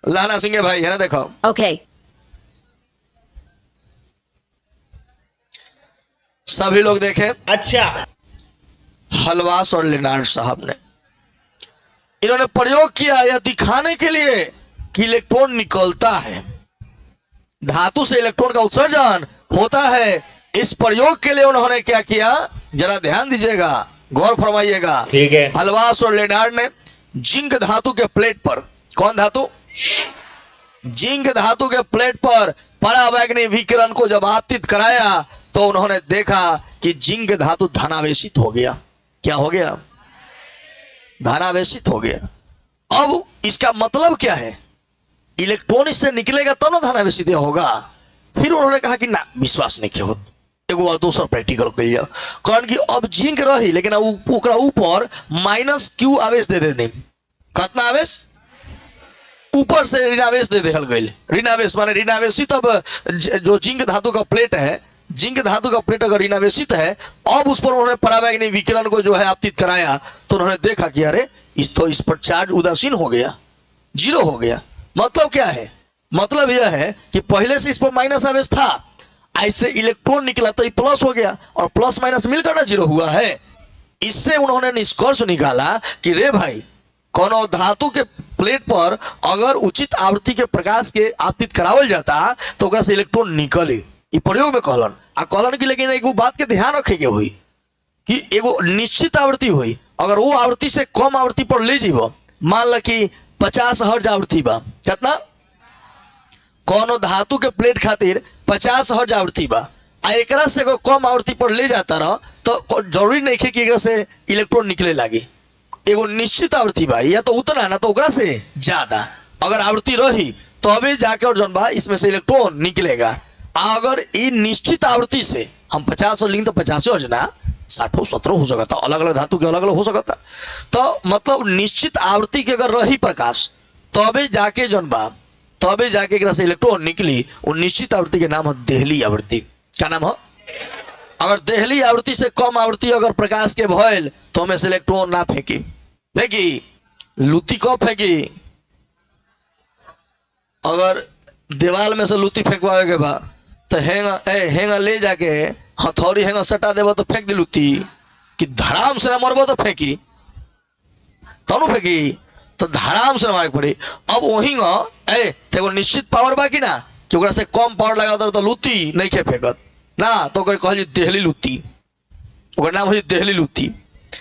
लाना सिंह भाई है ना, देखो Okay. सभी लोग देखे। अच्छा, हलवास और लेनार्ड साहब ने इन्होंने प्रयोग किया यह दिखाने के लिए कि इलेक्ट्रॉन निकलता है, धातु से इलेक्ट्रॉन का उत्सर्जन होता है। इस प्रयोग के लिए उन्होंने क्या किया, जरा ध्यान दीजिएगा, गौर फरमाइएगा। ठीक है। हलवास और लेनार्ड ने जिंक धातु के प्लेट पर, कौन धातु, जिंक धातु के प्लेट पर परावैंगनी विकिरण को जब आपतित कराया तो उन्होंने देखा कि जिंक धातु धनावेशित हो गया। क्या हो गया, धनावेशित हो गया। अब इसका मतलब क्या है, इलेक्ट्रॉन इससे निकलेगा तो ना धनावेशित होगा। फिर उन्होंने कहा कि ना, विश्वास नहीं किया, एगो और दूसरा प्रैक्टिकल कर लिया। कारण कि अब जिंक रही लेकिन ओकरा ऊपर माइनस क्यू आवेश दे देने, कितना आवेश, ऊपर से ऋणावेश दे देहल गई। ऋणावेश माने ऋणावेशित, अब जो जिंक धातु का प्लेट है, जिंक धातु का प्लेट अगर ऋणावेशित है, अब उस पर उन्होंने परावैंगनी विकिरण को जो है आपतित कराया तो उन्होंने देखा कि अरे इस पर चार्ज उदासीन हो गया, जीरो हो गया। मतलब क्या है, मतलब यह है कि पहले से इस पर माइनस आवेश था, ऐसे इलेक्ट्रॉन निकला तो ये प्लस हो गया और प्लस माइनस मिलकर ना जीरो हुआ है। इससे उन्होंने निष्कर्ष निकाला कि रे भाई, कोनो धातु के प्लेट पर अगर उचित आवृत्ति के प्रकाश के आपतित करावल जाता तो ओकरा से इलेक्ट्रॉन निकले। ये प्रयोग में कहलन आ कहलन कि लेकिन एगो बात के ध्यान रखे के हुई कि एगो निश्चित आवृत्ति हुई, अगर वो आवृत्ति से कम आवृत्ति पर ले जीव, मान ल कि 50 हर्ट्ज आवृत्ति बा, कितना, कोनो धातु के प्लेट खातिर 50 हर्ट्ज आवृत्ति बा, आ एकरा से अगर कम आवृत्ति पर ले जाता रह तो जरूरी नहीं है कि एकरा से इलेक्ट्रॉन निकले लागे। एगो निश्चित आवृत्ति बा, या तो उतना है ना तो ओकरा से ज्यादा अगर आवृत्ति रही तो अभी जाके और जनबा इसमें से इलेक्ट्रॉन निकलेगा। अगर ये निश्चित आवृत्ति से हम 50 और लिंग तो 50 हो जाना, 60 70 हो सकता, अलग अलग धातु के अलग अलग हो सकता। तो मतलब निश्चित आवृत्ति के अगर रही प्रकाश तबे जाके जनबा, तबे जाके एकरा से इलेक्ट्रॉन निकली। वो निश्चित आवृत्ति के नाम है देहली आवृत्ति। क्या नाम है, अगर देहली आवृत्ति से कम आवृत्ति अगर प्रकाश के भयल तो हमें से इलेक्ट्रॉन ना फेंकी, फेंकी लुत्ती कब फेंकी, अगर दीवार में से लुत्ती फेंकवावे के बा तो हेंगा ले जाके हथौड़ी हेंगा सटा देव तो फेंक दी लुत्ती, कि धराम से ना मरबो तो फेंकी, तनु फेंकी तो धराम से मारे पड़ी। अब वही तेगो निश्चित पावर बा कि ना, कि ओकरा से कम पावर लगा तो लुत्ती नहीं खे फेंकत ना, तो कहल देहली लुत्ती, ओकर नाम हो देहली लुत्ती।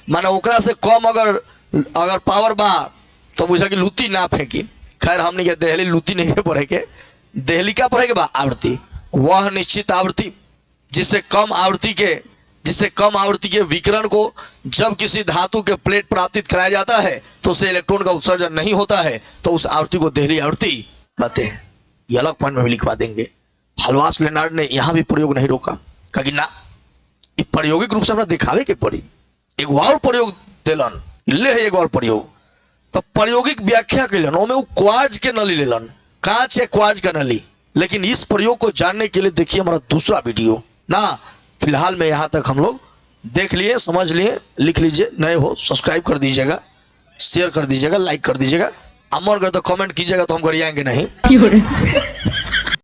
माने ओकरा से कम अगर पावर बा तो बुझा कि लुत्ती ना फेंकी। खैर हमने क्या देहली लुत्ती नहीं पढ़े के, देहली का पढ़े के बा आवृत्ति, वह निश्चित आवृत्ति जिससे कम आवृत्ति के विकिरण को जब किसी धातु के प्लेट पर आपतित कराया जाता है तो उसे इलेक्ट्रॉन का उत्सर्जन नहीं होता है, तो उस आवृत्ति को देहली आवृत्ति कहते हैं। ये अलग पॉइंट में भी लिखवा देंगे। हलवास लेनार्ड ने यहाँ भी प्रयोग नहीं रोका, कहा ना ये प्रायोगिक रूप से हमरा दिखावे के पड़ी, एक और प्रयोग दिलन, ले है एक और प्रयोग। तो प्रायोगिक व्याख्या के लिए वो क्वार्ट्ज के नली लेलन, कांच या क्वार्ट्ज का नली। लेकिन इस प्रयोग को जानने के लिए देखिए हमारा दूसरा वीडियो ना। फिलहाल में यहाँ तक हम लोग देख लिए, समझ लिए, लिख लीजिए, नए हो सब्सक्राइब कर दीजिएगा, शेयर कर दीजिएगा, लाइक कर दीजिएगा, अमर कर तो कमेंट कीजिएगा तो हम गरियाएंगे नहीं।